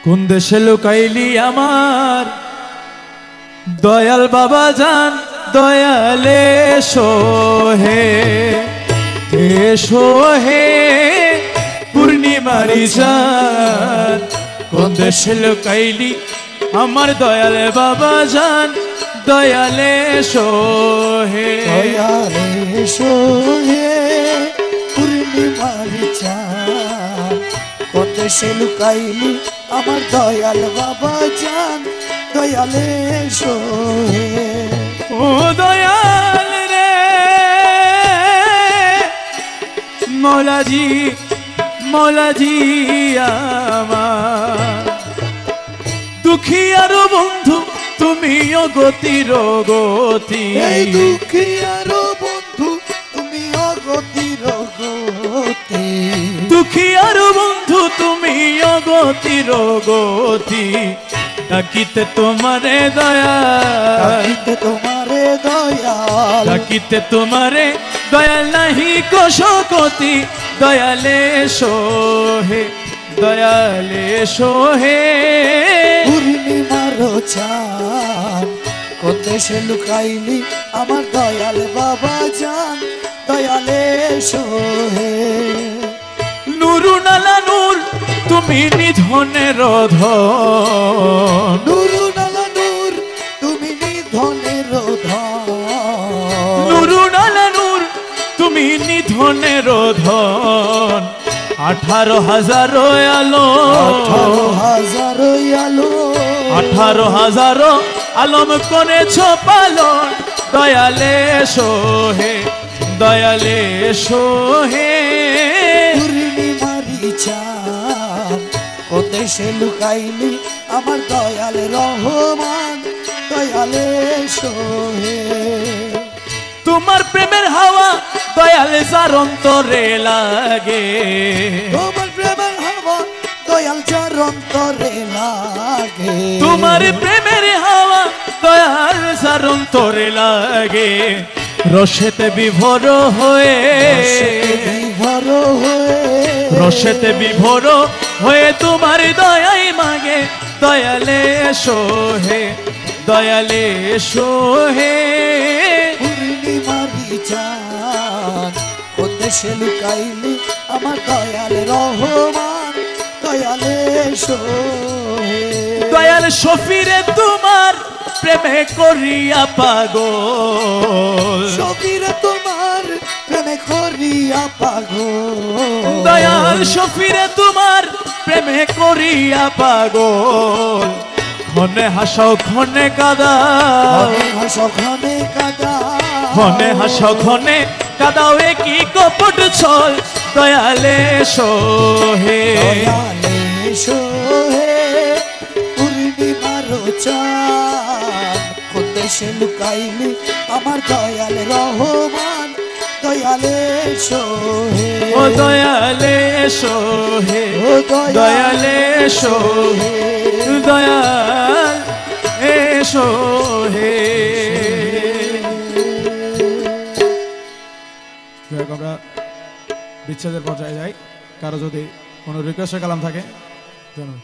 কোন দেশে লুকাইলি আমার দয়াল বাবা জান দয়ালে সোহে সোহে পূর্ণিমারি জান কোন দেশে লুকাইলি আমার দয়াল বাবা জান দয়ালে সোহে পূর্ণিমারি চাঁদ কোন দেশে লুকাইলি আমার দয়াল বাবা জান দয়ালে সোহে ও দয়াল রে মৌলাজি মৌলাজি আমার দুঃখী আর বন্ধু তুমি অগতির গতি দুঃখী আর বন্ধু তুমি অগতির গতি দুঃখী আর বন্ধু তুমি অগতির গতি ডাকিতে তোমারে দয়াল তোমারে দয়াল ডাকিতে তোমারে দয়াল নাহি কোশকতি দয়ালে সোহে দয়ালে সোহে পূর্ণিমার চাঁদ কোন দেশে লুকাইলি আমার দয়াল বাবা জান দয়ালে সোহে নুরু নালা নূর তুমি নিধনের ধন নুরু নালা নূর তুমি নিধনের ধন নুরু নালা নূর তুমি নিধনের ধন 18,000 আলো 18,000 আলো 18,000 আলম করেছো পালন দয়ালে সোহে দয়ালে সোহে পূর্ণিমারি চাঁদ কোন দেশে লুকাইলি আমার দয়াল রহমান দয়ালে সোহে তোমার প্রেমের হাওয়া দয়াল যার অন্তরে লাগে তোমার প্রেমের হাওয়া দয়াল যার অন্তরে লাগে তোমার প্রেমের হাওয়া দয়াল যার অন্তরে লাগে রসেতে বিভোর হয়ে রসেতে বিভোর হয়ে তোমার দয়াই মাগে দয়ালে সোহে দয়ালে সোহে পূর্ণিমারি চাঁদ কোন দেশে লুকাইলি আমার দয়াল রহমান দয়ালে সোহে দয়াল শফিরে তোমার প্রেমে করিয়া পাগল শফিরে তোমার প্রেমে করিয়া পাগল দয়াল শফিরে তোমার প্রেমে করিয়া পাগল ক্ষণে হাসাও ক্ষণে কাদাও সখনে কাদা ক্ষণে হাসাও ক্ষণে কাদাও কি কপট ছল দয়ালে সোহে দয়ালে সোহে পূর্ণিমার চাঁদ কোন দেশে লুকাইলি আমার দয়াল রহমান দয়ালে সোহে ও দয়ালে সোহে ও দয়ালে সোহে দয়াল এ সোহে আমরা বিচ্ছেদের পর্যায়ে যাই কারো যদি কোনো রিকোয়েস্টের কালাম থাকে জানুন